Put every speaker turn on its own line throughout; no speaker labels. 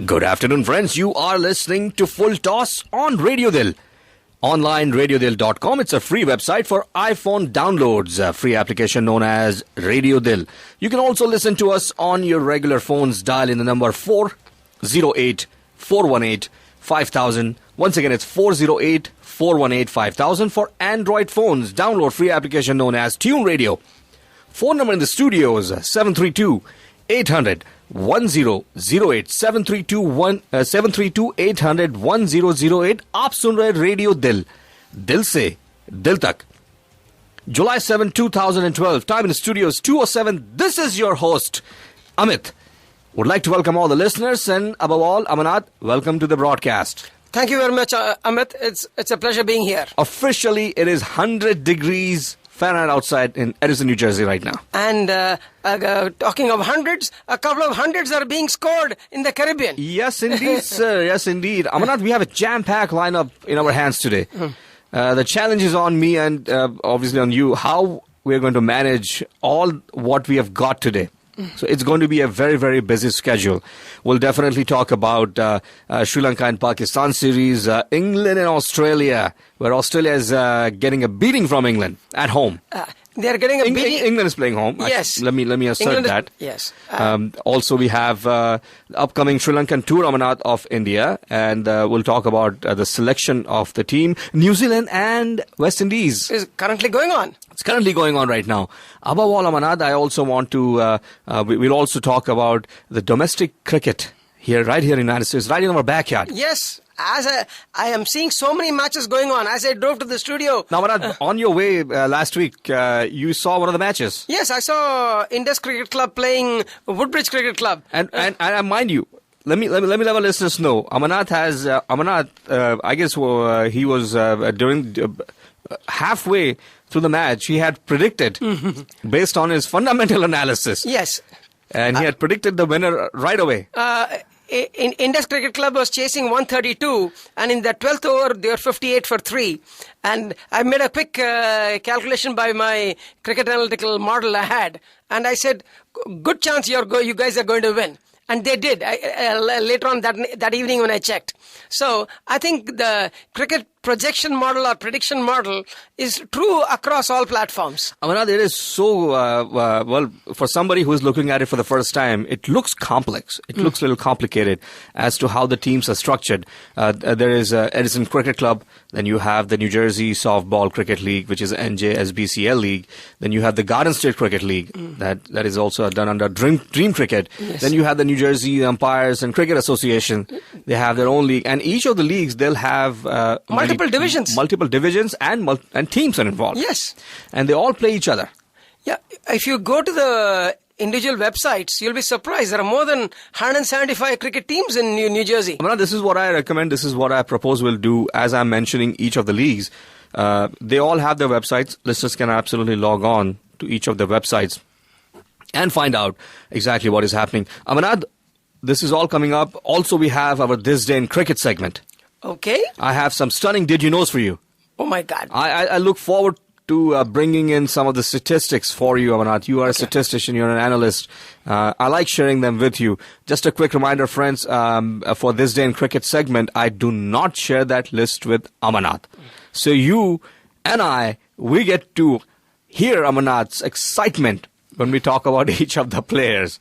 Good afternoon, friends. You are listening to Full Toss on Radio Dil. Online, radiodil.com. It's a free website for iPhone downloads, a free application known as Radio Dil. You can also listen to us on your regular phones. Dial in the number 408-418-5000. Once again, it's 408-418-5000 for Android phones. Download free application known as Tune Radio. Phone number in the studio is 732-800-1008. 732-800-1008. आप सुन रहे radio दिल, दिल से दिल तक. July 7, 2012. Time in the studio is 2:07. This is your host, Amit. Would like to welcome all the listeners and above all, Amanat, welcome to the broadcast.
Thank you very much, Amit. It's a pleasure being here.
Officially, it is 100 degrees Fahrenheit outside in Edison, New Jersey right now.
And talking of hundreds, a couple of hundreds are being scored in the Caribbean.
Yes, indeed, sir. Yes, indeed. Amanat, we have a jam-packed lineup in our hands today. The challenge is on me and obviously on you, how we're going to manage all what we have got today. So it's going to be a very, very busy schedule. We'll definitely talk about Sri Lanka and Pakistan series, England and Australia, where Australia is getting a beating from England at home.
They're getting a beating.
England is playing home.
Yes.
Let me assert that.
Yes.
Also, we have the upcoming Sri Lankan tour, Amanat, of India, and we'll talk about the selection of the team. New Zealand and West Indies
Is currently going on.
It's currently going on right now. Above all, Amanat, I also want to, we'll also talk about the domestic cricket right here in the United States, right in our backyard.
Yes. As I am seeing so many matches going on as I drove to the studio.
Now, Amanat, on your way last week, you saw one of the matches.
Yes, I saw Indus Cricket Club playing Woodbridge Cricket Club.
And mind you, let me let our listeners know. Amanat has I guess he was during halfway through the match. He had predicted based on his fundamental analysis.
Yes,
and he had predicted the winner right away.
Indus Cricket Club was chasing 132, and in the 12th over, they were 58 for 3. And I made a quick calculation by my cricket analytical model I had, and I said, good chance you guys are going to win. And they did later on that evening when I checked. So I think the cricket projection model or prediction model is true across all platforms.
Amanat, it is so, well, for somebody who is looking at it for the first time, it looks complex. It looks a little complicated as to how the teams are structured. There is Edison Cricket Club. Then you have the New Jersey Softball Cricket League, which is NJSBCL League. Then you have the Garden State Cricket League. That is also done under Dream Cricket. Yes. Then you have the New Jersey Umpires and Cricket Association. They have their own league. And each of the leagues, they'll have
multiple divisions.
Multiple divisions and teams are involved.
Yes.
And they all play each other.
Yeah. If you go to the individual websites, you'll be surprised. There are more than 175 cricket teams in New Jersey.
Amanat, this is what I recommend. This is what I propose we'll do as I'm mentioning each of the leagues. They all have their websites. Listeners can absolutely log on to each of the websites and find out exactly what is happening. Amanat, this is all coming up. Also, we have our This Day in Cricket segment.
Okay.
I have some stunning Did You Knows for you.
Oh, my God.
I look forward to bringing in some of the statistics for you, Amanat. You are a statistician, you're an analyst. I like sharing them with you. Just a quick reminder, friends, for This Day in Cricket segment, I do not share that list with Amanat. So you and I, we get to hear Amanat's excitement when we talk about each of the players.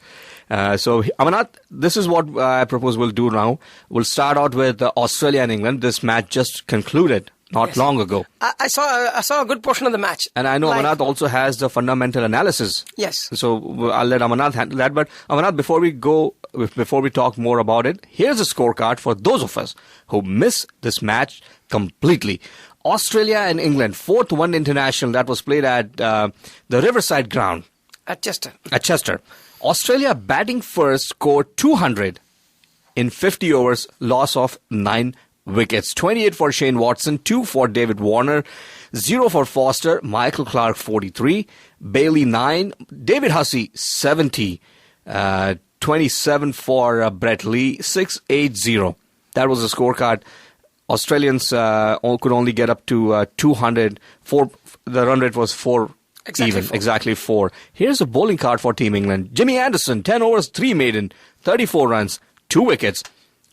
So, Amanat, this is what I propose we'll do now. We'll start out with Australia and England. This match just concluded not long ago.
I saw a good portion of the match.
And I know Amanat also has the fundamental analysis.
Yes.
So I'll let Amanat handle that. But Amanat, before we talk more about it, here's a scorecard for those of us who miss this match completely. Australia and England, fourth one international that was played at the Riverside Ground.
At Chester.
Australia batting first scored 200 in 50 overs, loss of 9 wickets. 28 for Shane Watson, 2 for David Warner, 0 for Foster, Michael Clarke 43, Bailey 9, David Hussey 70, 27 for Brett Lee, 680. That was the scorecard. Australians could only get up to 200. The run rate was 4. Exactly 4. Here's a bowling card for Team England. Jimmy Anderson, 10 overs, 3 maiden, 34 runs, 2 wickets.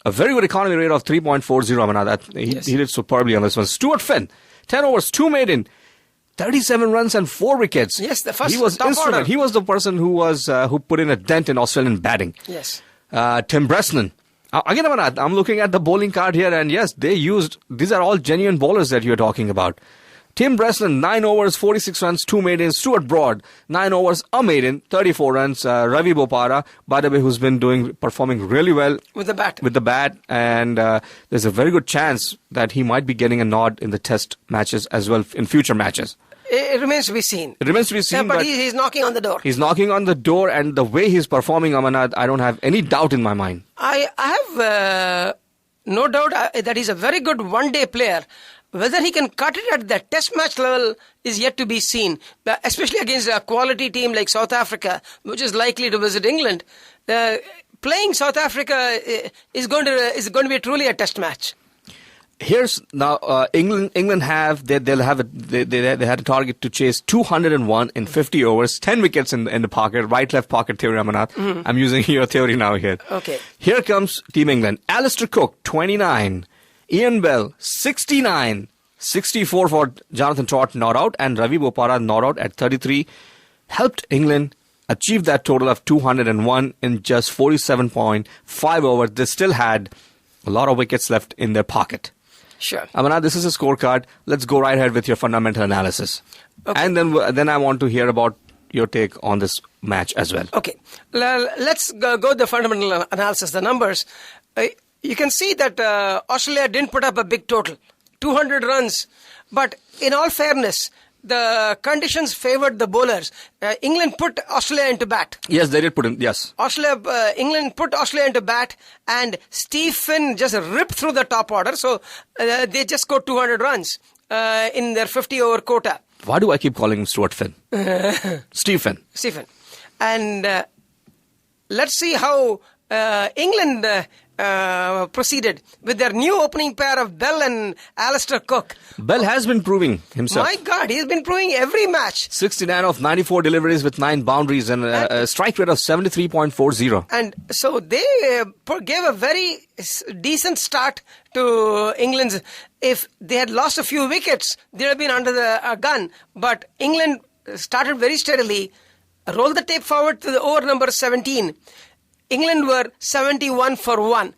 A very good economy rate of 3.40. Amanat. He did superbly on this one. Stuart Finn, 10 overs, 2 maiden, 37 runs and 4 wickets.
Yes, the first
he was
top
instrumental.
order.
He was the person who put in a dent in Australian batting.
Yes.
Tim Bresnan. Again, Amanat, I'm looking at the bowling card here, and yes, these are all genuine bowlers that you're talking about. Tim Bresnan, 9 overs, 46 runs, 2 maidens. Stuart Broad, 9 overs, a maiden, 34 runs. Ravi Bopara, by the way, who's been performing really well
with the bat.
And there's a very good chance that he might be getting a nod in the test matches as well in future matches.
It remains to be seen.
Yeah,
but he's knocking on the door.
He's knocking on the door, and the way he's performing, Amanat, I don't have any doubt in my mind.
I have no doubt that he's a very good one-day player. Whether he can cut it at the test match level is yet to be seen, especially against a quality team like South Africa, which is likely to visit England. Playing South Africa is going to be truly a test match.
Here's now England had a target to chase 201 in 50 overs, 10 wickets in the pocket, right left pocket theory, Amanat. Mm-hmm. I'm using your theory now here.
Okay.
Here comes Team England. Alistair Cook, 29. Ian Bell, 69. 64 for Jonathan Trott, not out, and Ravi Bopara, not out at 33. Helped England achieve that total of 201 in just 47.5 overs. They still had a lot of wickets left in their pocket.
Sure.
Amanat, this is a scorecard. Let's go right ahead with your fundamental analysis. Okay. And then I want to hear about your take on this match as well.
Okay. Let's go the fundamental analysis, the numbers. You can see that Australia didn't put up a big total, 200 runs. But in all fairness, the conditions favored the bowlers. England put Australia into bat.
Yes, they did put in, yes.
England put Australia into bat, and Steve Finn just ripped through the top order. So they just scored 200 runs in their 50-over quota.
Why do I keep calling him Stuart Finn? Steve Finn.
Steve Finn. And let's see how England proceeded with their new opening pair of Bell and Alistair Cook.
Bell has been proving himself.
My God, he's been proving every match.
69 of 94 deliveries with 9 boundaries and a strike rate of 73.40.
And so they gave a very decent start to England's. If they had lost a few wickets, they'd have been under the gun. But England started very steadily. Roll the tape forward to the over number 17. England were 71 for 1.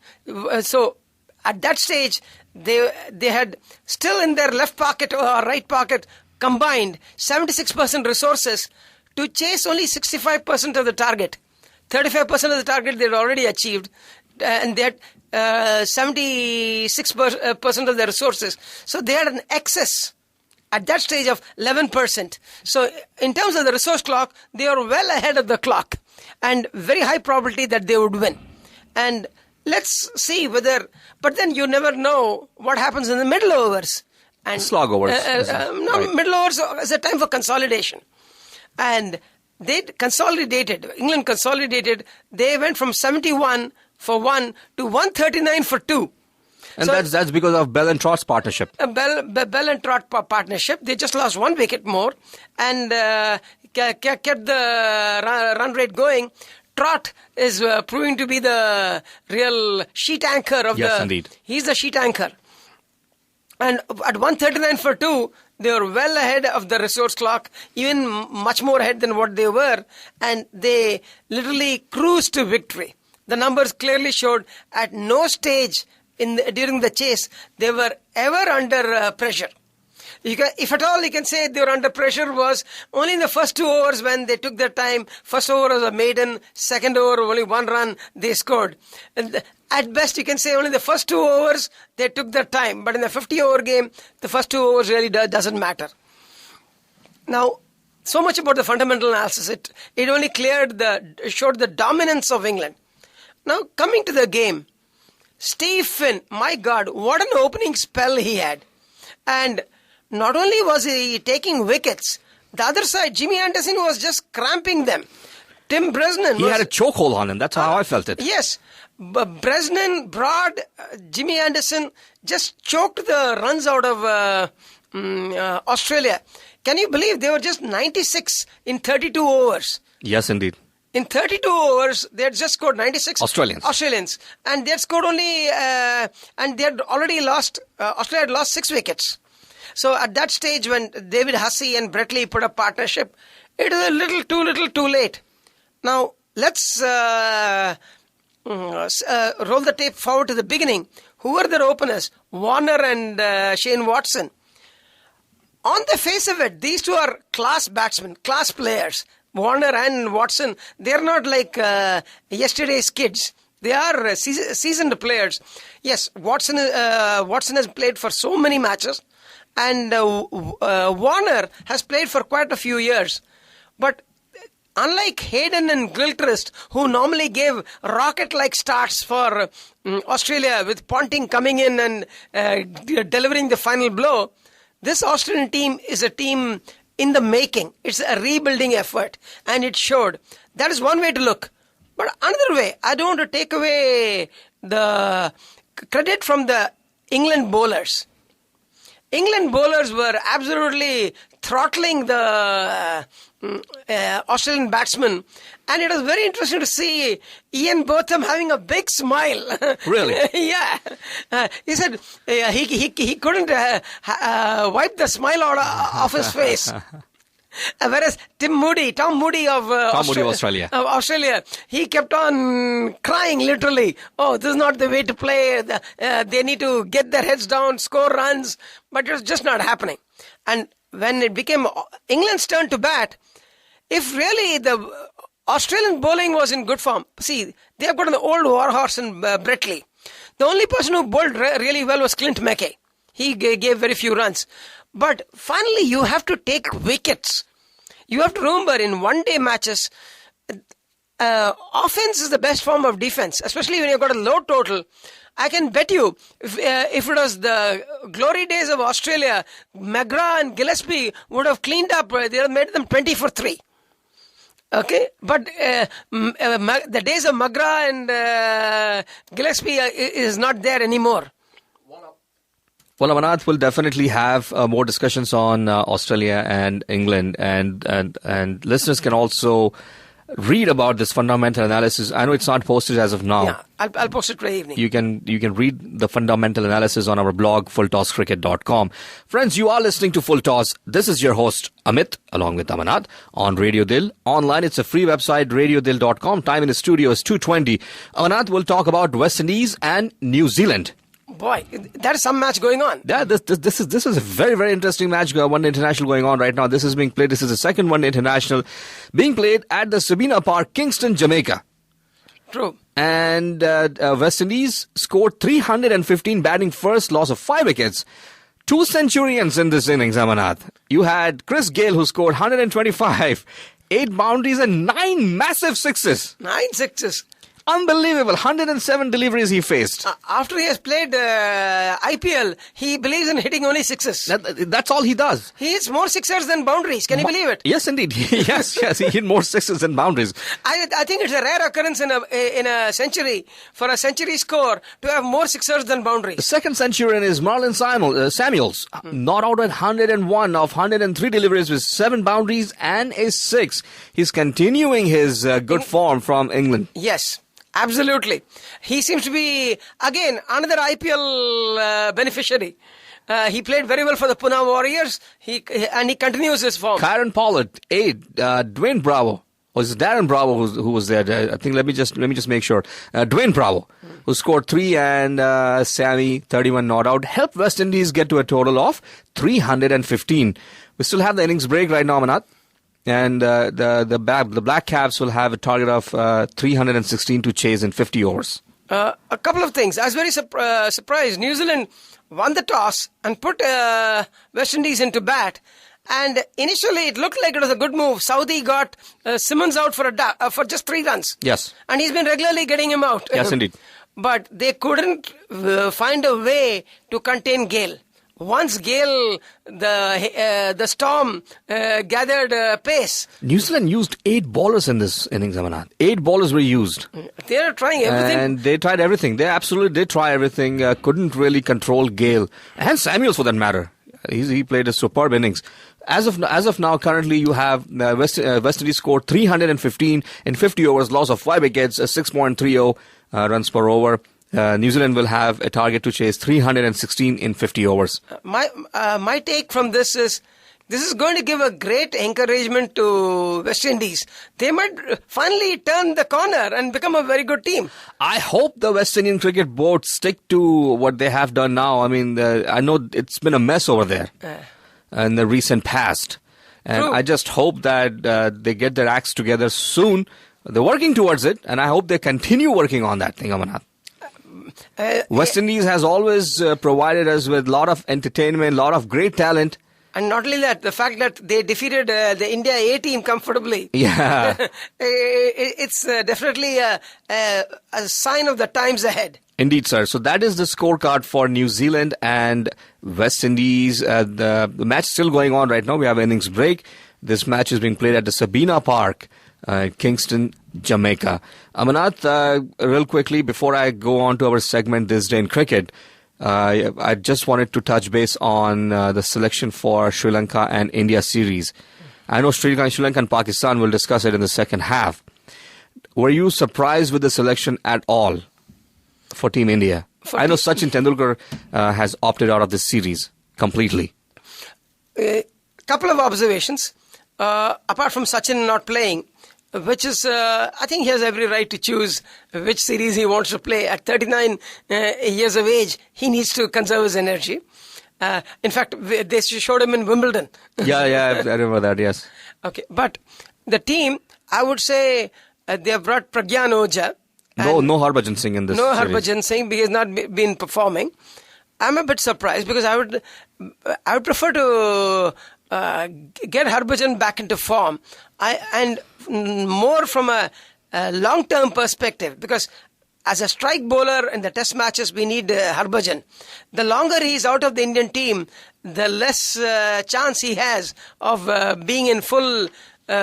So at that stage, they had still in their left pocket or right pocket combined 76% resources to chase only 65% of the target. 35% of the target they had already achieved, and they had 76% of their resources. So they had an excess at that stage of 11%. So in terms of the resource clock, they are well ahead of the clock. And very high probability that they would win. And let's see whether... But then you never know what happens in the middle overs. And
slog overs.
Right. Middle overs is a time for consolidation. And they consolidated. England consolidated. They went from 71 for 1 to 139 for 2.
And so, that's because of Bell and Trott's partnership.
Bell and Trott partnership. They just lost 1 wicket more and kept the run rate going. Trott is proving to be the real sheet anchor of
Yes, indeed.
He's the sheet anchor. And at 139 for 2, they were well ahead of the resource clock, even much more ahead than what they were. And they literally cruised to victory. The numbers clearly showed at no stage during the chase, they were ever under pressure. If at all you can say they were under pressure was only in the first 2 overs when they took their time. First over was a maiden, second over only 1 run they scored. And at best you can say only the first 2 overs they took their time. But in the 50-over game, the first 2 overs really doesn't matter. Now, so much about the fundamental analysis. It only showed the dominance of England. Now, coming to the game, Steve Finn, my God, what an opening spell he had. And not only was he taking wickets, the other side, Jimmy Anderson was just cramping them. Tim Bresnan
had a chokehold on him. That's how I felt it.
Yes. Bresnan, Broad, Jimmy Anderson just choked the runs out of Australia. Can you believe they were just 96 in 32 overs?
Yes, indeed.
In 32 overs, they had just scored 96
Australians.
And they had scored only, and they had already lost, Australia had lost 6 wickets. So at that stage, when David Hussey and Brett Lee put a partnership, it was a little too late. Now, let's roll the tape forward to the beginning. Who were their openers? Warner and Shane Watson. On the face of it, these two are class batsmen, class players. Warner and Watson, they're not like yesterday's kids. They are seasoned players. Yes, Watson has played for so many matches, and Warner has played for quite a few years. But unlike Hayden and Gilchrist, who normally gave rocket-like starts for Australia, with Ponting coming in and delivering the final blow, this Australian team is a team in the making. It's a rebuilding effort, and it showed. That is one way to look. But another way, I don't want to take away the credit from the England bowlers. England bowlers were absolutely throttling the Australian batsmen, and it was very interesting to see Ian Botham having a big smile.
Really?
Yeah. He said he couldn't wipe the smile out of his face. Whereas Tom Moody of Australia, he kept on crying literally. Oh, this is not the way to play. They need to get their heads down, score runs, but it was just not happening. And when it became England's turn to bat, if really the Australian bowling was in good form, see, they've got an old warhorse in Brett Lee. The only person who bowled really well was Clint Mackay. He gave very few runs. But finally, you have to take wickets. You have to remember, in one-day matches, offense is the best form of defense, especially when you've got a low total. I can bet you, if it was the glory days of Australia, McGrath and Gillespie would have cleaned up. They would have made them 20 for 3. Okay, but the days of McGrath and Gillespie is not there anymore.
Well, Amanath will definitely have more discussions on Australia and England, and listeners can also read about this fundamental analysis. I know it's not posted as of now.
Yeah, I'll post it today evening.
You can read the fundamental analysis on our blog, fulltosscricket.com. Friends, you are listening to Full Toss. This is your host, Amit, along with Amanath, on Radio Dil. Online, it's a free website, radiodil.com. Time in the studio is 2:20. Amanath will talk about West Indies and New Zealand.
Boy, there is some match going on.
Yeah, this is a very, very interesting match. One international going on right now. This is being played. This is the second one international being played at the Sabina Park, Kingston, Jamaica.
True.
And West Indies scored 315, batting first, loss of 5 wickets. 2 centurions in this innings, Amanath. You had Chris Gayle, who scored 125, 8 boundaries and 9 massive sixes.
9 sixes.
Unbelievable. 107 deliveries he faced.
After he has played IPL, he believes in hitting only sixes.
That's all he does.
He hits more sixers than boundaries. Can you believe it?
Yes, indeed. yes. He hit more sixes than boundaries.
I think it's a rare occurrence in a century, for a century score, to have more sixers than boundaries.
The second centurion is Marlon Samuels. Not out at 101 of 103 deliveries with 7 boundaries and a 6. He's continuing his good form from England.
Yes. Absolutely. He seems to be, again, another IPL beneficiary. He played very well for the Pune Warriors, and he continues his form.
Kieran Pollard, 8. Dwayne Bravo. Was it Darren Bravo who was there? I think, let me just make sure. Dwayne Bravo, who scored 3, and Sammy, 31 not out, helped West Indies get to a total of 315. We still have the innings break right now, Amanath. And the Black Caps will have a target of 316 to chase in 50 overs.
A couple of things. I was very surprised. New Zealand won the toss and put West Indies into bat. And initially, it looked like it was a good move. Saudi got Simmons out for just 3 runs.
Yes.
And he's been regularly getting him out.
Yes, indeed.
But they couldn't find a way to contain Gayle. Once Gayle, the Storm gathered pace.
New Zealand used 8 bowlers in this innings, Amanath. 8 bowlers were used.
They're trying everything.
And they tried everything. They absolutely did try everything. Couldn't really control Gayle. And Samuels, for that matter. He played a superb innings. as of now, currently you have West Indies scored 315 in 50 overs, loss of 5 wickets, 6.30 runs per over. New Zealand will have a target to chase 316 in 50 overs.
My take from this is going to give a great encouragement to West Indies. They might finally turn the corner and become a very good team.
I hope the West Indian Cricket Board stick to what they have done now. I mean, I know it's been a mess over there in the recent past. And
True.
I just hope that they get their acts together soon. They're working towards it, and I hope they continue working on that thing, Amarnath. West Indies has always provided us with a lot of entertainment, a lot of great talent.
And not only that, the fact that they defeated the India A team comfortably.
Yeah.
It's definitely a sign of the times ahead.
Indeed, sir. So that is the scorecard for New Zealand and West Indies. The match is still going on right now. We have an innings break. This match is being played at the Sabina Park, Kingston, Jamaica. Amarnath, real quickly, before I go on to our segment This Day in Cricket, I just wanted to touch base on the selection for Sri Lanka and India series. I know Sri Lanka and Pakistan will discuss it in the second half. Were you surprised with the selection at all for Team India? I know Sachin Tendulkar has opted out of this series completely.
A couple of observations. Apart from Sachin not playing, which is, I think he has every right to choose which series he wants to play. At 39 years of age, he needs to conserve his energy. In fact, they showed him in Wimbledon.
Yeah, I remember that, yes.
Okay, but the team, I would say they have brought Pragyan Ojha.
No Harbhajan Singh in this
No
series.
Harbhajan Singh, because he has not been performing. I'm a bit surprised because I would prefer to get Harbhajan back into form, and more from a long-term perspective, because as a strike bowler in the test matches, we need Harbhajan. The longer he's out of the Indian team, the less chance he has of being in full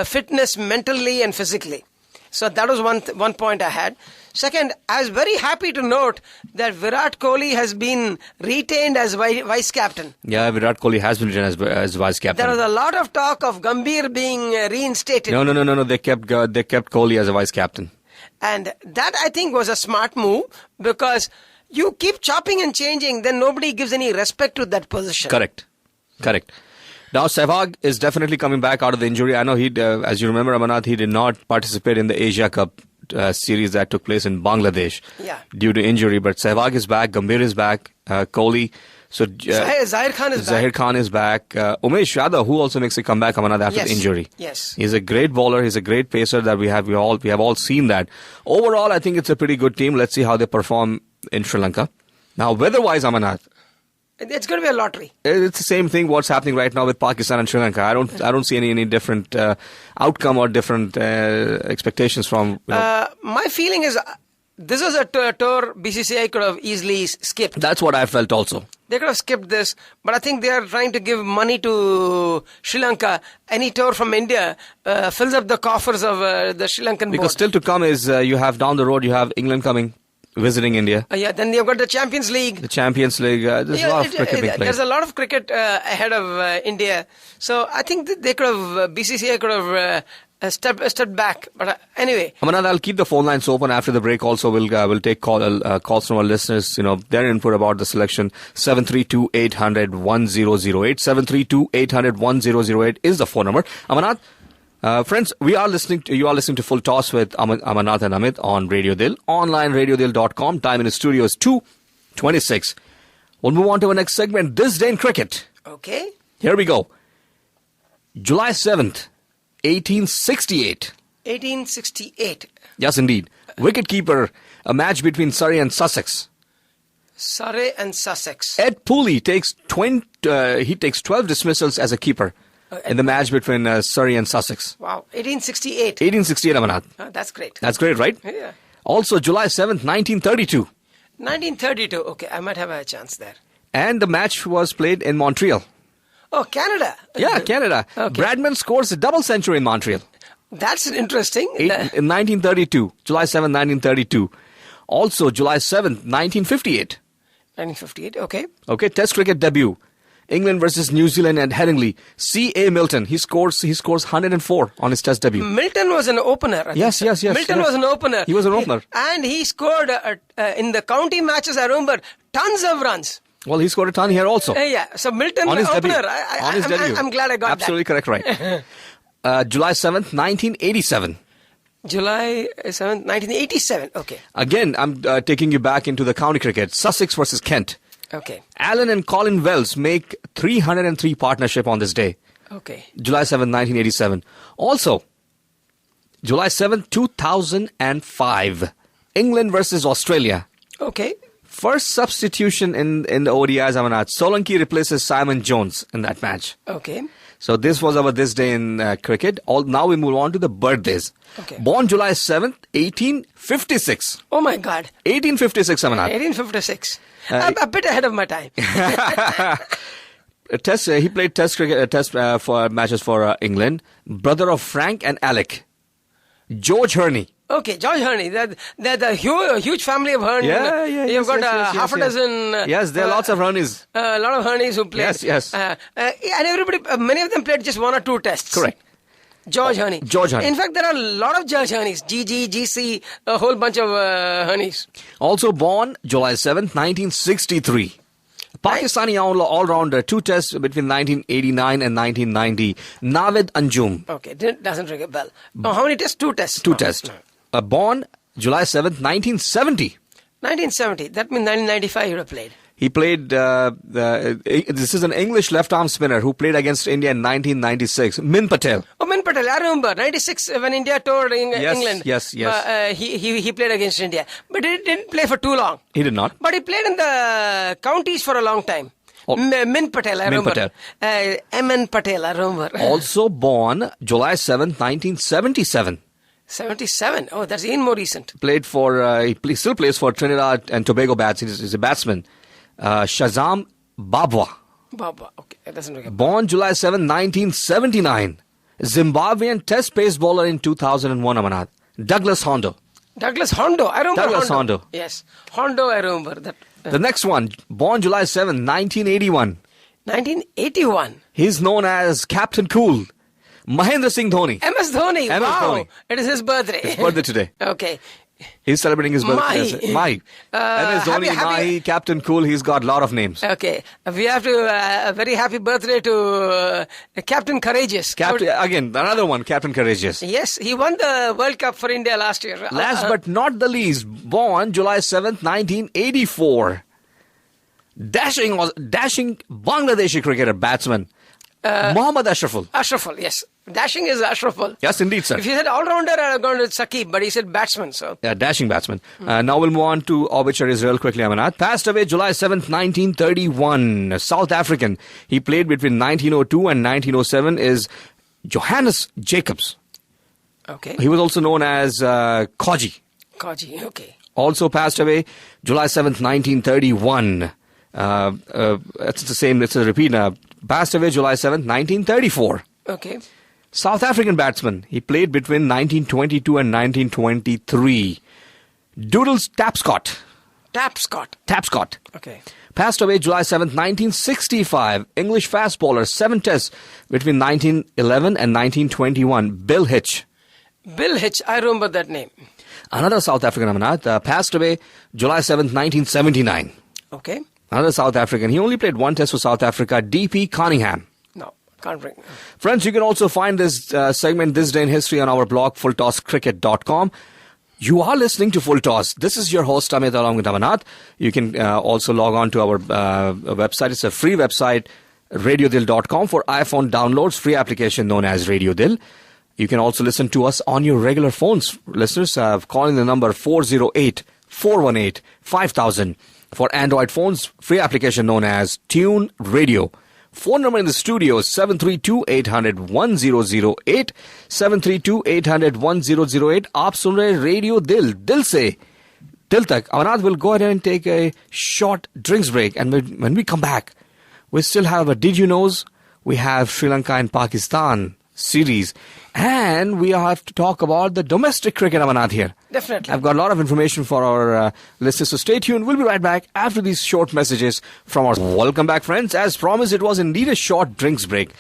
fitness mentally and physically. So that was one point I had. Second, I was very happy to note that Virat Kohli has been retained as vice captain.
Yeah, Virat Kohli has been retained as vice captain.
There was a lot of talk of Gambhir being reinstated.
No. They kept Kohli as a vice captain.
And that, I think, was a smart move, because you keep chopping and changing, then nobody gives any respect to that position.
Correct. Now, Sehwag is definitely coming back out of the injury. I know as you remember, Amarnath, he did not participate in the Asia Cup series that took place in Bangladesh due to injury. But Sehwag is back, Gambhir is back, Kohli. So
Zahir Khan is back.
Zahir Khan is back. Umesh Yadav, who also makes a comeback, Amarnath, after the injury.
Yes.
He's a great bowler. He's a great pacer that we have all seen that. Overall, I think it's a pretty good team. Let's see how they perform in Sri Lanka. Now, weather-wise, Amarnath,
it's going to be a lottery.
it's the same thing what's happening right now with Pakistan and Sri Lanka. I don't see any different outcome or different expectations from.
My feeling is this was a tour BCCI could have easily skipped.
That's what I felt also.
They could have skipped this, but I think they are trying to give money to Sri Lanka. Any tour from India fills up the coffers of the Sri Lankan board.
Because still to come is you have down the road, you have England coming, visiting India.
Then you've got the Champions League.
The Champions League. There's a lot of cricket being played.
There's a lot of cricket ahead of India. So I think that they could have, BCCI could have stepped back. But anyway.
Amarnath, I'll keep the phone lines open after the break. Also, we'll take calls from our listeners. Their input about the selection. 732-800-1008. 732-800-1008 is the phone number. Amarnath, friends, you are listening to Full Toss with Amarnath and Amit on Radio Dil, online radiodil.com. Time in the studio is 2:26. We'll move on to our next segment, This Day in Cricket.
Okay.
Here we go. July 7th, 1868.
1868.
Yes, indeed. Wicket-keeper, a match between Surrey and Sussex.
Surrey and Sussex.
Ed Pooley takes 12 dismissals as a keeper. In the match between Surrey and Sussex.
Wow, 1868.
1868, Amarnath.
That's great.
That's great, right?
Yeah.
Also, July 7th, 1932.
1932. Okay, I might have a chance there.
And the match was played in Montreal.
Oh, Canada.
Yeah, Canada.
Okay.
Bradman scores a double century in Montreal.
That's interesting.
In 1932. July 7th, 1932. Also, July 7th, 1958.
1958, okay.
Okay, Test cricket debut. England versus New Zealand at Headingley. C.A. Milton, he scores 104 on his Test debut.
Milton was an opener.
Yes.
Milton was an opener.
He was an opener.
And he scored, in the county matches, I remember, tons of runs.
Well, he scored a ton here also.
So Milton
on his
opener.
Debut.
I'm glad I got
Absolutely correct, right. July 7th, 1987.
July 7th, 1987. Okay.
Again, I'm taking you back into the county cricket. Sussex versus Kent.
Okay.
Alan and Colin Wells make 303 partnership on this day.
Okay.
July 7th, 1987. Also, July 7th, 2005. England versus Australia.
Okay.
First substitution in the ODIs, Amanat. Solanki replaces Simon Jones in that match.
Okay.
So this was our this day in cricket. Now we move on to the birthdays.
Okay.
Born July 7th, 1856.
Oh my God.
1856, Amanat.
1856. A bit ahead of my time.
He played Test cricket, for matches for England. Brother of Frank and Alec. George Herney.
Okay, George Herney. The huge family of Herney. You've got half a dozen.
Yes, there are lots of Herneys.
A lot of Herneys who played.
Yes.
And everybody, many of them played just 1 or 2 tests.
Correct.
George Herney.
In
fact, there are a lot of George Herneys. GG, GC, a whole bunch of Herneys.
Also born July 7th, 1963. Pakistani all-rounder, 2 tests between 1989 and 1990. Naveed Anjum.
Okay, doesn't ring a bell. How many tests? 2 tests.
2 tests. Born July 7th, 1970.
1970. That means 1995 he would have played.
He played, this is an English left-arm spinner who played against India in 1996. Min Patel.
Oh, Min Patel. I remember. 96 when India toured England.
Yes.
He played against India. But he didn't play for too long.
He did not.
But he played in the counties for a long time.
Oh.
Min Patel, I remember. M.N. Patel, I remember.
Also born July 7th, 1977.
77. Oh, that's even more recent.
Played for, he still plays for Trinidad and Tobago bats. He's a batsman. Shazam Babwa.
Okay. That doesn't ring a bell.
Born July 7, 1979. Zimbabwean test pace bowler in 2001, Amanat. Douglas Hondo.
I remember
Douglas Hondo.
Yes. Hondo, I remember that.
The next one, born July 7, 1981.
1981.
He's known as Captain Cool. Mahendra Singh Dhoni.
MS Dhoni. Wow.
Dhoni.
It is his birthday.
His birthday today.
Okay.
He's celebrating his birthday. MS Dhoni, Mahi, Captain Cool. He's got a lot of names.
Okay. We have to, a very happy birthday to Captain Courageous.
Again, another one, Captain Courageous.
Yes, he won the World Cup for India last year.
Last but not the least, born July 7th, 1984. Dashing Bangladeshi cricketer, batsman, Mohammad Ashraful.
Ashraful, yes. Dashing is Ashraful.
Yes, indeed, sir.
If you said all-rounder, I would have gone with Saqib, but he said batsman, so.
Yeah, dashing batsman. Now we'll move on to obituaries real quickly, Amanat. Passed away July 7th, 1931. South African. He played between 1902 and 1907 is Johannes Jacobs.
Okay.
He was also known as Koji.
Koji, okay.
Also passed away July 7th, 1931. It's the same, it's a repeat. Passed away July 7th, 1934.
Okay.
South African batsman. He played between 1922 and 1923. Doodles Tapscott. Tapscott.
Okay.
Passed away July 7th, 1965. English fast bowler, 7 tests between 1911 and 1921. Bill Hitch.
I remember that name.
Another South African, Amanat, passed away July 7th, 1979.
Okay.
Another South African. He only played 1 test for South Africa. D.P. Cunningham.
No, can't bring.
Friends, you can also find this segment, This Day in History, on our blog, fulltosscricket.com. You are listening to Full Toss. This is your host, Amit, along with Amanat. You can also log on to our website. It's a free website, radiodil.com, for iPhone downloads, free application known as Radio Dil. You can also listen to us on your regular phones. Listeners, calling the number 408-418-5000. For Android phones, free application known as Tune Radio. Phone number in the studio is 732-800-1008. 732-800-1008. आप सुन रहे radio दिल से दिल तक. Amanat will go ahead and take a short drinks break. And when we come back, we still have a Did You Knows? We have Sri Lanka and Pakistan series. And we have to talk about the domestic cricket, Amarnath, here.
Definitely.
I've got a lot of information for our listeners, so stay tuned. We'll be right back after these short messages from our... Welcome back, friends. As promised, it was indeed a short drinks break.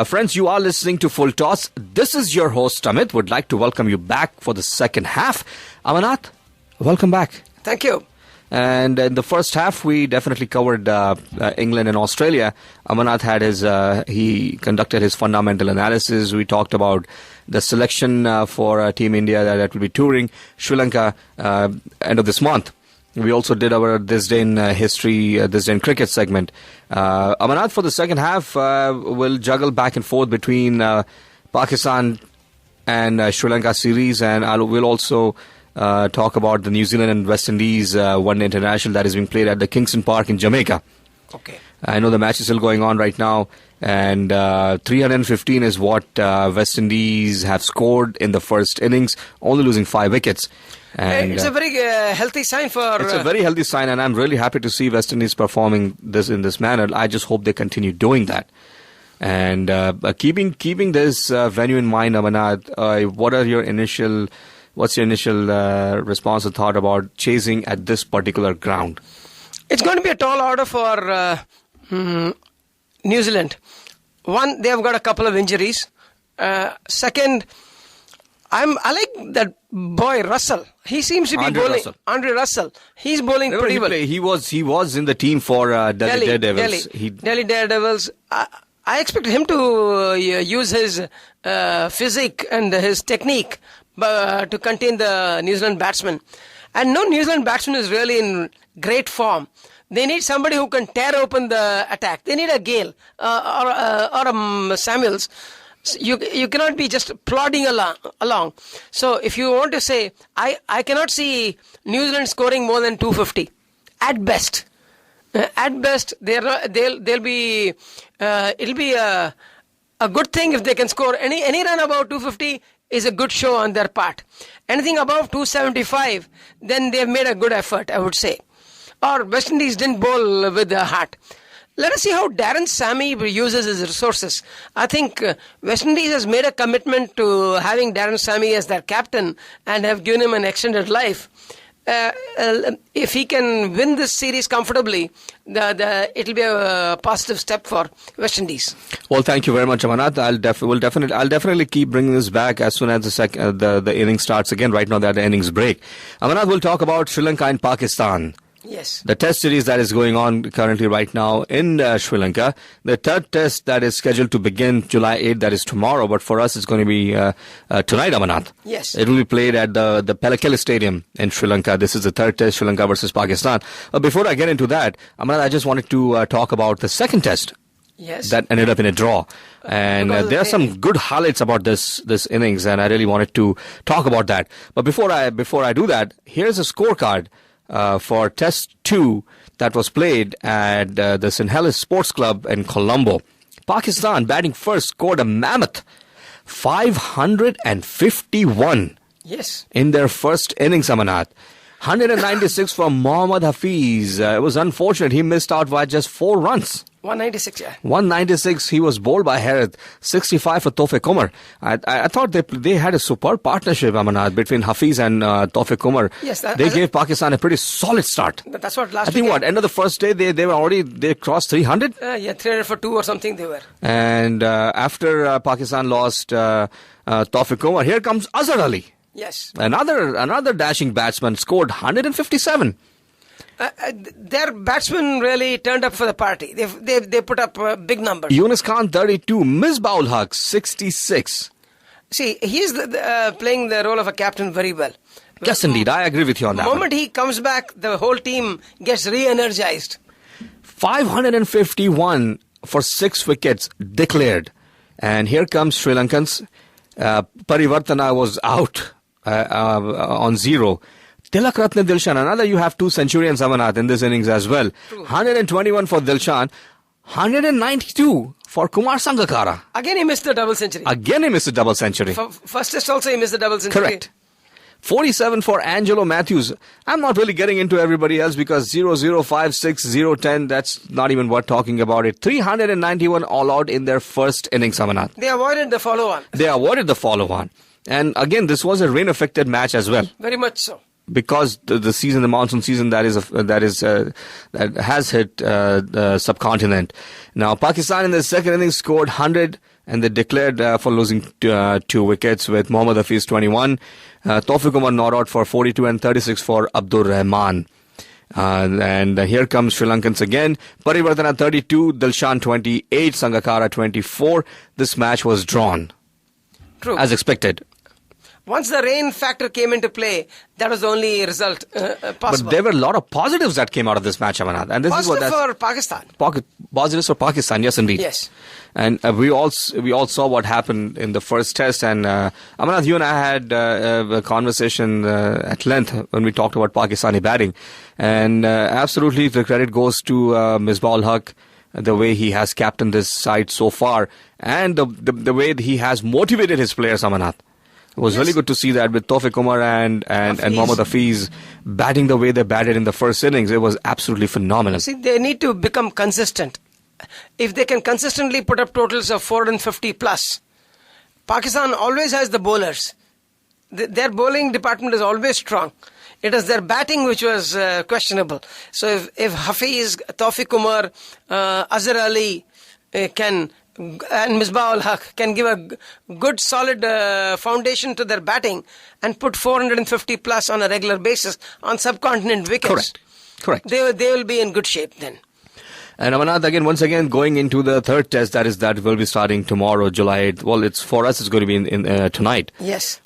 Friends, you are listening to Full Toss. This is your host, Amit. Would like to welcome you back for the second half. Amarnath, welcome back.
Thank you.
And in the first half, we definitely covered England and Australia. Amarnath had he conducted his fundamental analysis. We talked about the selection for Team India that will be touring Sri Lanka end of this month. We also did our This Day in History, This Day in Cricket segment. Amarnath, for the second half, will juggle back and forth between Pakistan and Sri Lanka series, and we'll also talk about the New Zealand and West Indies one-day international that is being played at the Kingston Park in Jamaica.
Okay.
I know the match is still going on right now, and 315 is what West Indies have scored in the first innings, only losing 5 wickets. And
it's a very healthy sign for...
It's a very healthy sign, and I'm really happy to see West Indies performing in this manner. I just hope they continue doing that. And keeping this venue in mind, Amarnath, what's your initial response or thought about chasing at this particular ground?
It's going to be a tall order for New Zealand. One, they have got a couple of injuries. Second, I like that boy Russell. He seems to be bowling. Andre Russell. He's bowling pretty well.
He was in the team for Delhi Daredevils.
Delhi Daredevils. I expect him to use his physique and his technique to contain the New Zealand batsman. And no New Zealand batsman is really in great form. They need somebody who can tear open the attack. They need a Gayle or a Samuels. You cannot be just plodding along. So if you want to say, I cannot see New Zealand scoring more than 250 at best. At best, they'll be. It'll be a good thing if they can score any run above 250 is a good show on their part. Anything above 275, then they've made a good effort, I would say. Or West Indies didn't bowl with the heart. Let us see how Darren Sammy uses his resources. I think West Indies has made a commitment to having Darren Sammy as their captain and have given him an extended life. If he can win this series comfortably, it'll be a positive step for West Indies.
Well, thank you very much, Amarnath. I'll definitely keep bringing this back as soon as the inning starts again. Right now, they're at the innings break. Amarnath, will talk about Sri Lanka and Pakistan.
Yes.
The test series that is going on currently right now in Sri Lanka. The third test that is scheduled to begin July 8th, that is tomorrow. But for us, it's going to be tonight, Amarnath.
Yes.
It will be played at the Pelakela Stadium in Sri Lanka. This is the third test, Sri Lanka versus Pakistan. Before I get into that, Amarnath, I just wanted to talk about the second test.
Yes.
That ended up in a draw. And there are some good highlights about this innings, and I really wanted to talk about that. But before I do that, here's a scorecard for Test 2 that was played at the St. Helens Sports Club in Colombo. Pakistan, batting first, scored a mammoth 551 in their first innings, Amarnath. 196 from Mohammad Hafiz. It was unfortunate. He missed out by just 4 runs.
196, yeah.
196. He was bowled by Harith. 65 for Tawfiq Umar. I thought they had a superb partnership, Amarnath, between Hafiz and Tawfiq Umar.
Yes,
they gave Pakistan a pretty solid start.
That's what last.
I think end of the first day they crossed 300.
300 for 2 or something they were.
And after Pakistan lost Tawfiq Umar, here comes Azhar Ali.
Yes.
Another dashing batsman, scored 157.
Their batsmen really turned up for the party. They put up big numbers.
Yunus Khan 32, Misbah-ul Haq 66.
See, he's playing the role of a captain very well.
Yes, indeed. I agree with you on that.
The moment he comes back, the whole team gets re-energized.
551 for 6 wickets declared. And here comes Sri Lankans. Parivartana was out on 0. Tilak Ratne Dilshan, you have 2 centurions, Amarnath, in this innings as well. True. 121 for Dilshan, 192 for Kumar Sangakkara.
Again he missed the double century.
First
test also he missed the double century.
Correct. 47 for Angelo Matthews. I'm not really getting into everybody else because 0, 5, 6, 0, 10, that's not even worth talking about it. 391 all out in their first innings, Amarnath.
They avoided the follow-on.
And again, this was a rain-affected match as well.
Very much so.
Because the monsoon season that has hit the subcontinent. Now, Pakistan in the second innings scored 100. And they declared for losing 2 wickets with Mohammad Hafiz 21, Tawfiq Umar not out for 42 and 36 for Abdur Rahman. And here comes Sri Lankans again. Parivartana 32, Dilshan 28, Sangakkara 24. This match was drawn.
True.
As expected.
Once the rain factor came into play, that was the only result possible.
But there were a lot of positives that came out of this match, Amarnath. And this
Positive
is what
for Pakistan.
Positives for Pakistan, yes indeed.
Yes.
And we all saw what happened in the first test. And Amarnath, you and I had a conversation at length when we talked about Pakistani batting. And absolutely the credit goes to Misbah-ul-Haq, the way he has captained this side so far, and the way he has motivated his players, Amarnath. It was really good to see that with Tawfiq Umar and Mohammad Hafiz batting the way they batted in the first innings. It was absolutely phenomenal.
See, they need to become consistent. If they can consistently put up totals of 450 plus, Pakistan always has the bowlers. Their bowling department is always strong. It is their batting which was questionable. So if Hafiz, Tawfiq Umar, Azhar Ali and Misbah-ul-Haq can give a good solid foundation to their batting and put 450 plus on a regular basis on subcontinent wickets.
Correct.
They will be in good shape then.
And Amarnath, once again, going into the third test, that will be starting tomorrow, July 8th. Well, for us, it's going to be in tonight.
Yes.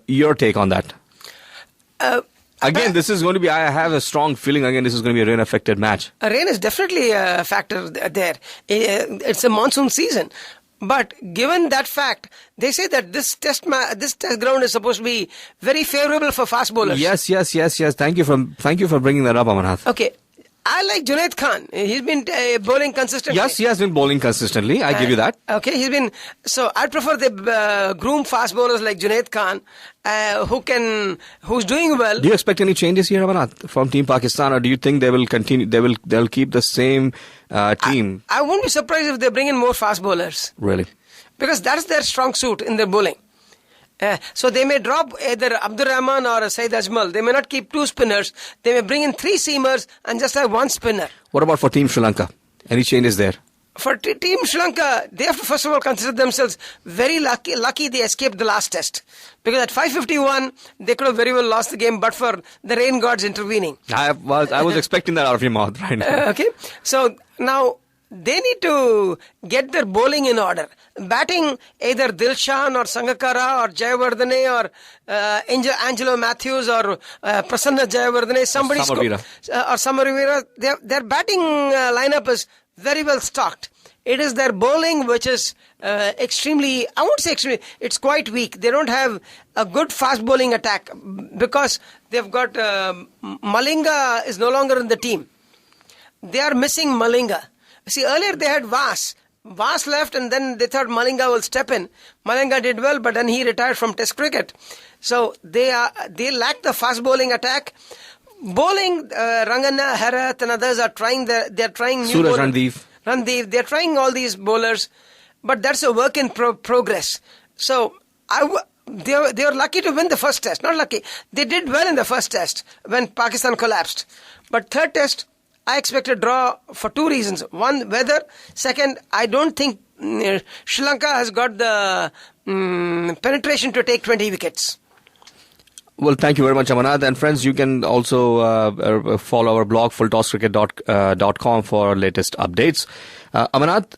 Your take on that? Again, this is going to be, I have a strong feeling, this is going to be a rain-affected match.
Rain is definitely a factor there. It's a monsoon season. But given that fact, they say that this test ground is supposed to be very favorable for fast bowlers.
Yes. Thank you for bringing that up, Amarnath.
Okay. I like Junaid Khan. He's been bowling consistently.
Yes, he has been bowling consistently. I give you that.
Okay, so I prefer the groom fast bowlers like Junaid Khan, who's doing well.
Do you expect any changes here, Amarnath, from Team Pakistan, or do you think they will continue? They'll keep the same team?
I won't be surprised if they bring in more fast bowlers.
Really?
Because that's their strong suit in their bowling. So they may drop either Abdur Rahman or Saeed Ajmal. They may not keep 2 spinners. They may bring in 3 seamers and just have 1 spinner.
What about for Team Sri Lanka? Any changes there?
For Team Sri Lanka, they have to first of all consider themselves very lucky they escaped the last test. Because at 5:51, they could have very well lost the game but for the rain gods intervening.
I was expecting that out of your mouth right now.
Okay. So now they need to get their bowling in order. Batting either Dilshan or Sangakkara or Jayawardene or Angelo Matthews or Prasanna Jayawardene, or Samaraveera. Their batting lineup is very well stocked. It is their bowling which is extremely, I won't say extremely, it's quite weak. They don't have a good fast bowling attack because they've got Malinga is no longer in the team. They are missing Malinga. See, earlier they had Vas. Vas left and then they thought Malinga will step in. Malinga did well, but then he retired from Test cricket. So they lack the fast bowling attack. Bowling, Rangana, Herath and others are trying, they're trying new bowlers. Randeep, they're trying all these bowlers, but that's a work in progress. So they were lucky to win the first test. Not lucky. They did well in the first test when Pakistan collapsed. But third test, I expect a draw for 2 reasons. One, weather. Second, I don't think Sri Lanka has got the penetration to take 20 wickets.
Well, thank you very much, Amarnath. And friends, you can also follow our blog, fulltosscricket.com for latest updates. Amarnath,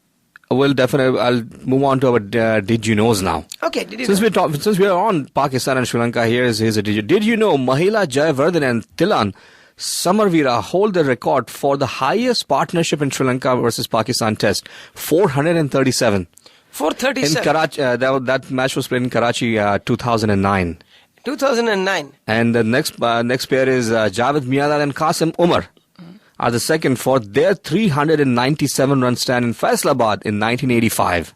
I'll move on to our Did You Knows now.
Okay, did you
Since we're on Pakistan and Sri Lanka, here's a Did You. Did you know Mahila Jayawardene and Thilan Samaraveera hold the record for the highest partnership in Sri Lanka versus Pakistan test, 437.
437.
In Karachi, that match was played in Karachi, 2009.
2009.
And the next pair is Javed Miandad and Qasim Umar are the second for their 397 run stand in Faisalabad in 1985.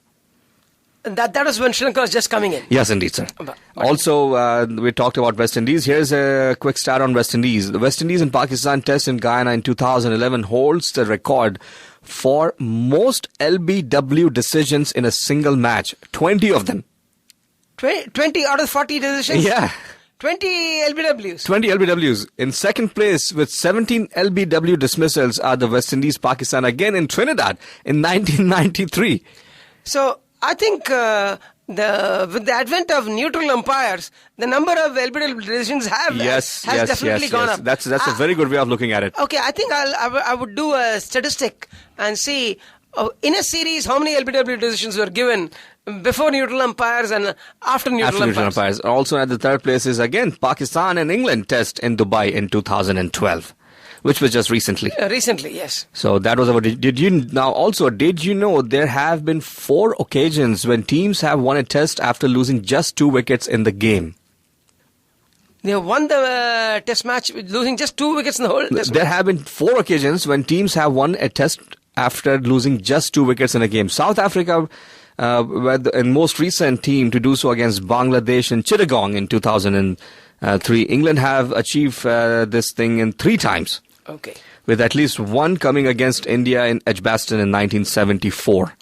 That was when Sri Lanka was just coming in.
Yes, indeed, sir. Also, we talked about West Indies. Here's a quick stat on West Indies. The West Indies and Pakistan test in Guyana in 2011 holds the record for most LBW decisions in a single match. 20 of them.
20 out of 40 decisions?
Yeah.
20 LBWs.
20 LBWs. In second place with 17 LBW dismissals are the West Indies, Pakistan, again in Trinidad in 1993.
So, I think with the advent of neutral umpires, the number of LBW decisions has definitely gone up.
That's a very good way of looking at it.
Okay, I think I would do a statistic and see in a series how many LBW decisions were given before neutral umpires and after neutral umpires.
Also at the third place is again Pakistan and England test in Dubai in 2012. Which was just recently.
Recently, yes.
So that was about. Did you know there have been 4 occasions when teams have won a test after losing just 2 wickets in the game?
They won the test match losing just 2 wickets in the whole test match.
There have been 4 occasions when teams have won a test after losing just 2 wickets in a game. South Africa were the most recent team to do so against Bangladesh in Chittagong in 2003. England have achieved this thing in 3 times.
Okay.
With at least 1 coming against India in Edgbaston in 1974.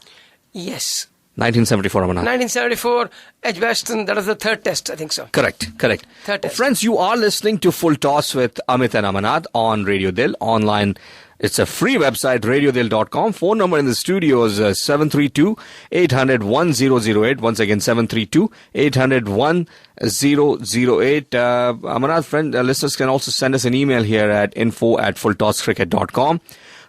Yes.
1974, Amanat.
1974, Edgbaston, that was the 3rd test, I think so.
Correct.
3rd test.
Friends, you are listening to Full Toss with Amit and Amanat on Radio Dil online. It's a free website, radiodil.com. Phone number in the studio is 732-800-1008. Once again, 732-800-1008. Amanat, friend, listeners can also send us an email here at info@fulltosscricket.com.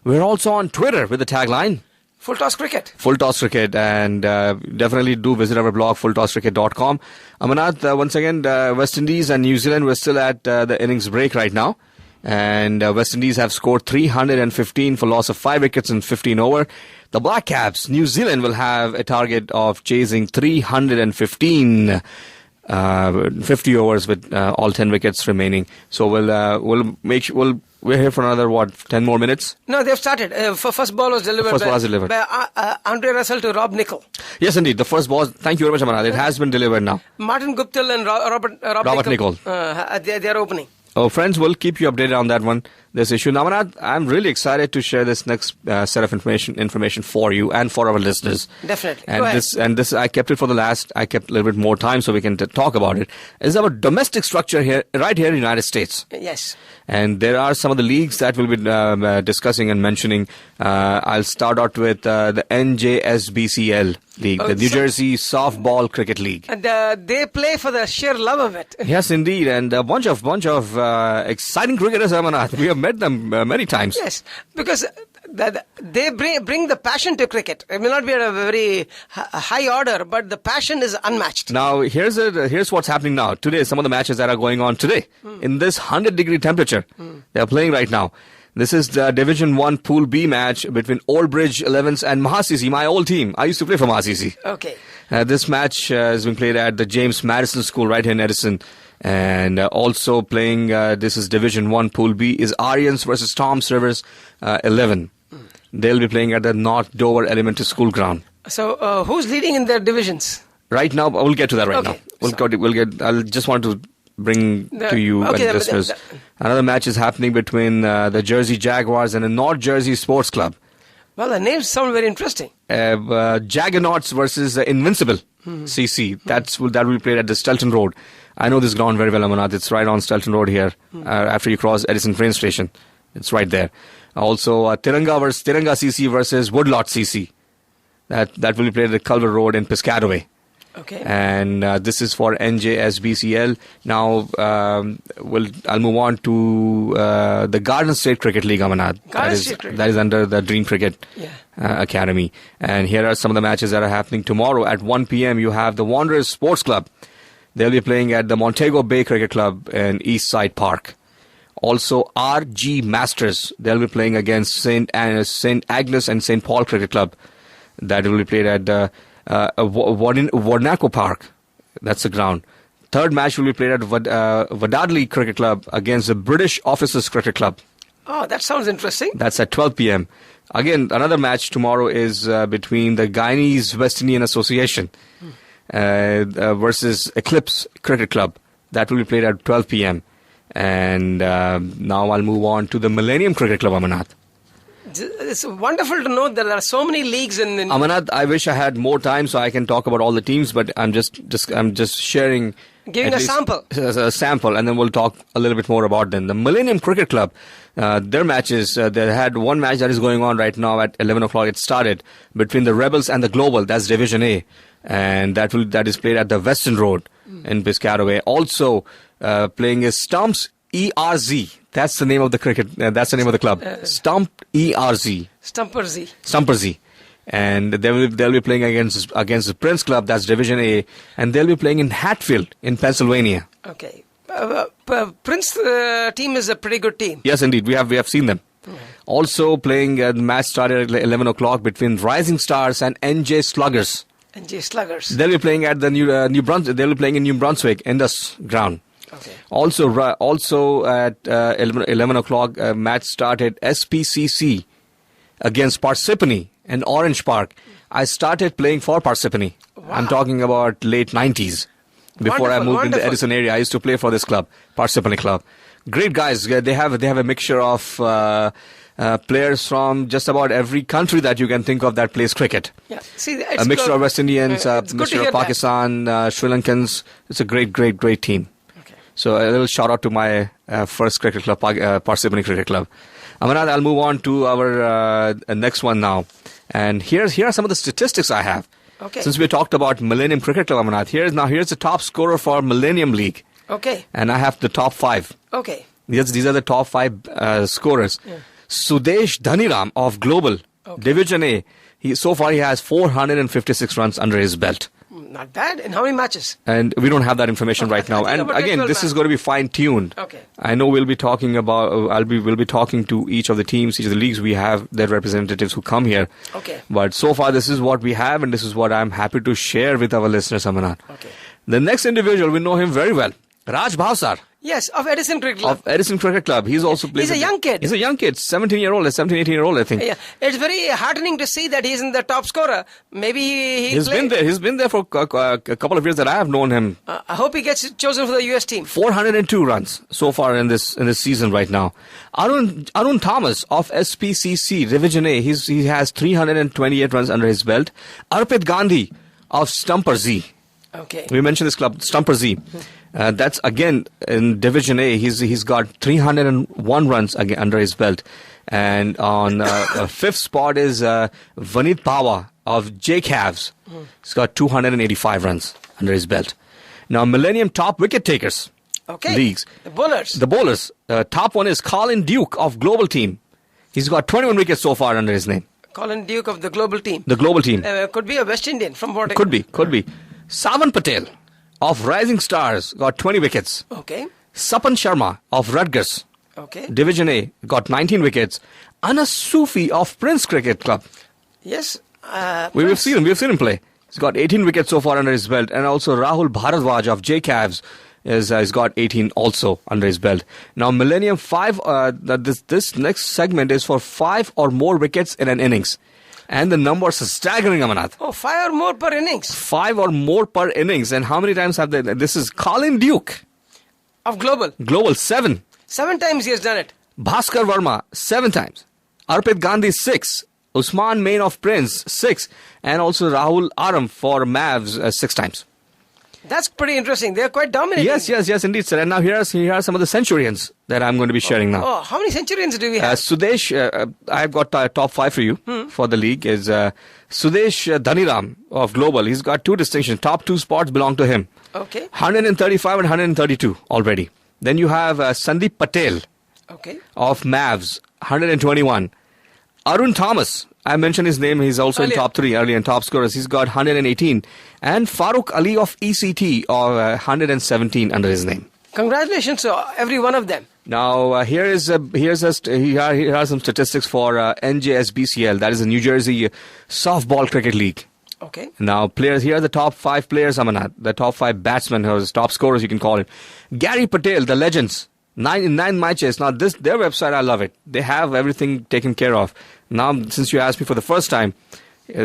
We're also on Twitter with the tagline
Full Toss Cricket.
Full Toss Cricket, and definitely do visit our blog, fulltosscricket.com. Amanat, once again, West Indies and New Zealand, we're still at the innings break right now. And West Indies have scored 315 for loss of 5 wickets in 15 over. The Black Caps, New Zealand, will have a target of chasing 315 50 overs with all 10 wickets remaining. So we're here for another 10 more minutes.
No, they've started. First ball was delivered by Andre Russell to Rob Nicol.
Yes, indeed. The first ball. Thank you very much, Amanat. It has been delivered now.
Martin Guptill and Robert Nicol. They're opening.
Oh, friends, we'll keep you updated on that one, this issue. Now, Amanat, I'm really excited to share this next set of information for you and for our listeners.
Definitely.
And this, I kept it for the last. I kept a little bit more time so we can talk about it. It's our domestic structure here, right here in the United States.
Yes.
And there are some of the leagues that we'll be discussing and mentioning. I'll start out with the NJSBCL League, the New Jersey Softball Cricket League.
And they play for the sheer love of it.
Yes, indeed. And a bunch of exciting cricketers, Amanat. We have met them many times.
Yes, because they bring the passion to cricket. It may not be at a very high order, but the passion is unmatched.
Now, here's what's happening now. Today, some of the matches that are going on today, in this 100-degree temperature, they are playing right now. This is the Division 1 Pool B match between Woodbridge 11s and Mahasisi, my old team. I used to play for Mahasisi.
Okay.
This match has been played at the James Madison School right here in Edison. And also playing, this is Division 1 Pool B, is Aryans versus Tom Servers 11. They'll be playing at the North Dover Elementary School ground.
So, who's leading in their divisions?
Right now, we'll get to that now. I'll just want to bring to you and listeners. Another match is happening between the Jersey Jaguars and the North Jersey Sports Club.
Well, the names sound very interesting.
Jaggernauts versus Invincible CC. That will be played at the Stelton Road. I know this ground very well, Amanat. It's right on Stelton Road here. After you cross Edison train station, it's right there. Also, Tiranga CC versus Woodlot CC. That will be played at the Culver Road in Piscataway.
Okay. And
this is for NJSBCL. Now, I'll move on to the Garden State Cricket League, Amanat. That is under the Dream Cricket Academy. And here are some of the matches that are happening tomorrow. At 1 p.m., you have the Wanderers Sports Club. They'll be playing at the Montego Bay Cricket Club in East Side Park. Also, RG Masters. They'll be playing against St. Agnes and St. Paul Cricket Club. That will be played at Warnaco Park. That's the ground. Third match will be played at Wadadley Cricket Club against the British Officers Cricket Club.
Oh, that sounds interesting.
That's at 12 p.m. Again, another match tomorrow is between the Guyanese West Indian Association versus Eclipse Cricket Club. That will be played at 12 p.m. And now I'll move on to the Millenium Cricket Club, Amarnath.
It's wonderful to know that there are so many leagues in
Amarnath, I wish I had more time so I can talk about all the teams, but I'm just sharing,
giving a sample.
A sample, and then we'll talk a little bit more about them. The Millenium Cricket Club, their matches, they had one match that is going on right now at 11 o'clock. It started between the Rebels and the Global. That's Division A, and that is played at the Western Road in Piscataway. Also playing is Stumps ERZ. That's the name of the cricket. That's the name of the club. Stump ERZ. Stumperzy. And they'll be playing against the Prince Club. That's Division A, and they'll be playing in Hatfield in Pennsylvania.
Okay. Prince team is a pretty good team.
Yes, indeed. We have seen them. Also playing. The match started at 11 o'clock between Rising Stars and NJ Sluggers. They'll be playing at the New Brunswick. They'll be playing in New Brunswick Indus ground.
Okay.
Also at 11 o'clock, match started SPCC against Parsippany in Orange Park. I started playing for Parsippany.
Wow.
I'm talking about late 90s. Before I moved in the Edison area, I used to play for this club, Parsippany Club. Great guys. They have a mixture of players from just about every country that you can think of that plays cricket.
Yeah. See,
a mixture of West Indians, a mixture of Pakistan, Sri Lankans. It's a great team. So a little shout out to my first cricket club, Parsippany Cricket Club. Amarnath, I'll move on to our next one now. And here are some of the statistics I have.
Okay.
Since we talked about Millenium Cricket Club, Amarnath, here's the top scorer for Millenium League.
Okay.
And I have the top 5.
Okay.
These are the top 5 scorers. Yeah. Sudesh Dhaniram of Global, Division A. So far he has 456 runs under his belt.
Not bad. In how many matches?
And we don't have that information right now. And again, this is going to be fine-tuned.
Okay.
I know we'll be talking about. We'll be talking to each of the teams, each of the leagues. We have their representatives who come here.
Okay.
But so far, this is what we have, and this is what I'm happy to share with our listeners, Amarnath.
Okay.
The next individual, we know him very well, Raj Bhavsar.
Yes, of Edison Cricket Club.
He's also played.
He's a young kid.
He's a young kid, 17, 18-year-old, I think.
Yeah, it's very heartening to see that he's in the top scorer. Maybe
he's been there. He's been there for a couple of years that I have known him.
I hope he gets chosen for the US team.
402 runs so far in this season right now. Arun Thomas of SPCC Division A. He has 328 runs under his belt. Arpit Gandhi of Stumperzy.
Okay.
We mentioned this club, Stumperzy. That's again in Division A. He's got 301 runs again under his belt, and on fifth spot is Vanit Pawa of J Cavs. He's got 285 runs under his belt. Now Millenium top wicket takers leagues.
The bowlers.
Top one is Colin Duke of Global Team. He's got 21 wickets so far under his name.
Colin Duke of the Global Team.
The Global Team.
Could be a West Indian from what?
Could be. Savan Patel of Rising Stars got 20 wickets.
Okay.
Sapan Sharma of Rutgers.
Okay.
Division A got 19 wickets. Anas Sufi of Prince Cricket Club.
Yes.
We've seen him play. He's got 18 wickets so far under his belt. And also Rahul Bharadwaj of J Cavs has got 18 also under his belt. Now Millenium 5, this next segment is for 5 or more wickets in an innings. And the numbers are staggering, Amarnath.
Oh, 5 or more per innings.
5 or more per innings. And how many times have they? This is Colin Duke.
Of Global.
Global, 7.
7 times he has done it.
Bhaskar Verma, 7 times. Arpit Gandhi, 6. Usman Main of Prince, 6. And also Rahul Aram for Mavs, 6 times.
That's pretty interesting. They're quite dominating.
Yes, indeed, sir. And now here are some of the centurions that I'm going to be sharing now.
Oh, how many centurions do we have?
Sudesh, I've got top 5 for you for the league. Is Sudesh Dhaniram of Global. He's got 2 distinctions. Top 2 spots belong to him.
Okay.
135 and 132 already. Then you have Sandeep Patel of Mavs, 121. Arun Thomas, I mentioned his name. He's also in top 3 early and top scorers. He's got 118. And Farooq Ali of ECT of 117 under his name.
Congratulations to every one of them.
Now, here are some statistics for NJSBCL. That is the New Jersey Softball Cricket League.
Okay.
Now, here are the top 5 players, Amarnath. The top 5 batsmen, or top scorers, you can call it. Gary Patel, the legends. 9 matches. Now, their website, I love it. They have everything taken care of. Now, since you asked me for the first time,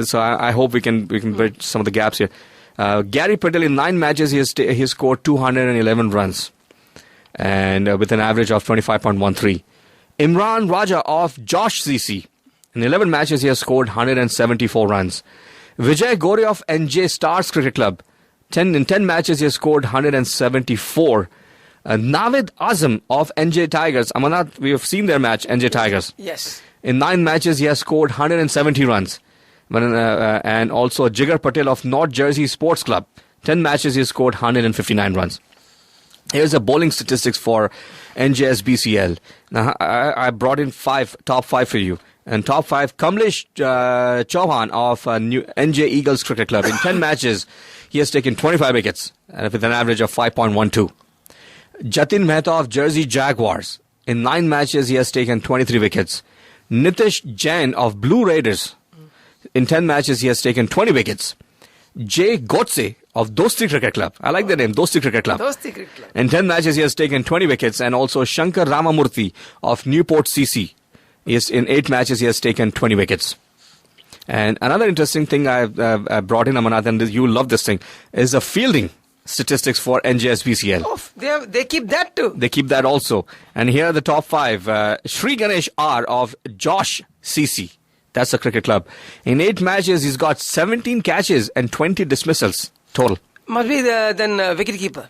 so I hope we can bridge some of the gaps here. Gary Patel, in 9 matches, he scored 211 runs, and with an average of 25.13. Imran Raja of Josh CC, in 11 matches, he has scored 174 runs. Vijay Gore of NJ Stars Cricket Club, in 10 matches, he has scored 174. Navid Azam of NJ Tigers. Amarnath, we have seen their match, NJ Tigers.
Yes.
In 9 matches, he has scored 170 runs. And also Jigar Patel of North Jersey Sports Club. 10 matches, he scored 159 runs. Here's the bowling statistics for NJSBCL. Now, I brought in top 5 for you. And top 5, Kamlesh Chauhan of NJ Eagles Cricket Club. In 10 matches, he has taken 25 wickets with an average of 5.12. Jatin Mehta of Jersey Jaguars. In 9 matches, he has taken 23 wickets. Nitish Jain of Blue Raiders. In 10 matches, he has taken 20 wickets. Jay Gotse of Dosti Cricket Club. I like the name, Dosti Cricket Club.
Dosti Cricket Club.
In 10 matches, he has taken 20 wickets. And also Shankar Ramamurthy of Newport CC. In 8 matches, he has taken 20 wickets. And another interesting thing I brought in, Amarnath, and you will love this thing, is the fielding statistics for NJSBCL.
Oh, they keep that too.
They keep that also. And here are the top 5. Sri Ganesh R of Josh CC. That's the cricket club. In 8 matches, he's got 17 catches and 20 dismissals total.
Must be then wicket keeper.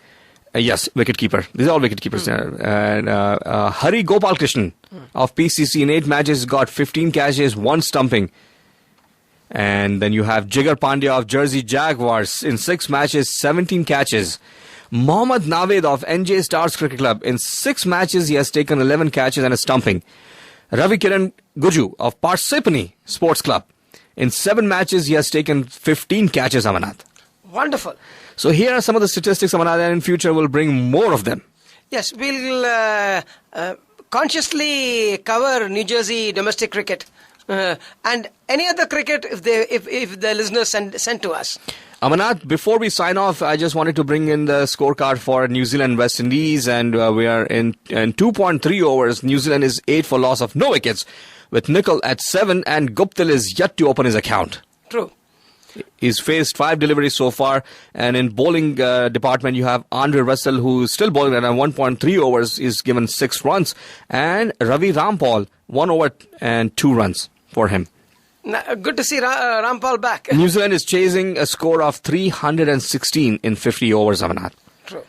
Yes, wicket keeper. These are all wicket keepers. And Hari Gopal Krishnan of PCC, in 8 matches, he's got 15 catches, 1 stumping. And then you have Jigar Pandya of Jersey Jaguars. In 6 matches, 17 catches. Mohammad Naveed of NJ Stars Cricket Club. In 6 matches, he has taken 11 catches and a stumping. Ravi Kiran Guju of Parsippany Sports Club. In 7 matches, he has taken 15 catches, Amarnath.
Wonderful.
So here are some of the statistics, Amarnath, and in future we'll bring more of them.
Yes, we'll consciously cover New Jersey domestic cricket. And any other cricket if the listeners send to us.
Amarnath, before we sign off, I just wanted to bring in the scorecard for New Zealand West Indies, and we are in 2.3 overs. New Zealand is 8 for loss of no wickets, with Nicol at 7, and Guptill is yet to open his account.
True.
He's faced 5 deliveries so far, and in bowling department you have Andre Russell, who is still bowling at 1.3 overs, is given 6 runs, and Ravi Rampal 1 over and 2 runs for him.
Good to see Rampal back.
New Zealand is chasing a score of 316 in 50 overs, Amarnath.
True.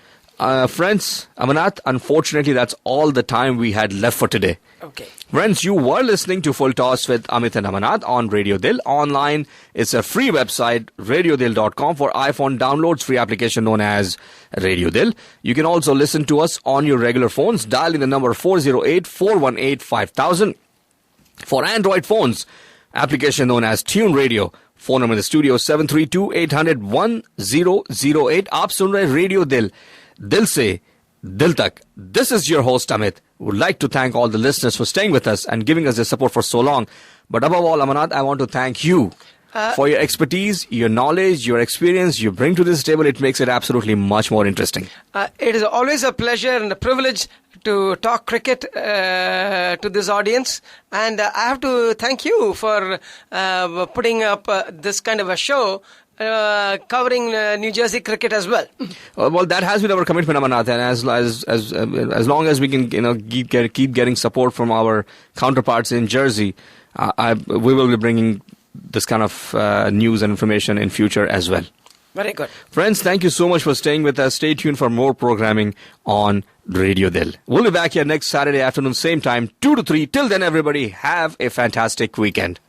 Friends, Amarnath, unfortunately that's all the time we had left for today.
Okay.
Friends, you were listening to Full Toss with Amit and Amarnath on Radio Dil. Online, it's a free website, radiodil.com. For iPhone downloads, free application known as Radio Dil. You can also listen to us on your regular phones. Dial in the number 408-418-5000. For Android phones, application known as Tune Radio. Phone number in the studio 732-800-1008. Aap sun rahe Radio Dil. Dil se Dil tak. This is your host Amit. Would like to thank all the listeners for staying with us and giving us their support for so long. But above all, Amarnath, I want to thank you for your expertise, your knowledge, your experience you bring to this table. It makes it absolutely much more interesting.
It is always a pleasure and a privilege to talk cricket to this audience, and I have to thank you for putting up this kind of a show covering New Jersey cricket as well.
Well, that has been our commitment, Amarnath, and as long as we can keep getting support from our counterparts in Jersey, we will be bringing this kind of news and information in future as well.
Very good.
Friends, thank you so much for staying with us. Stay tuned for more programming on Radio Dil. We'll be back here next Saturday afternoon, same time, 2 to 3. Till then, everybody, have a fantastic weekend.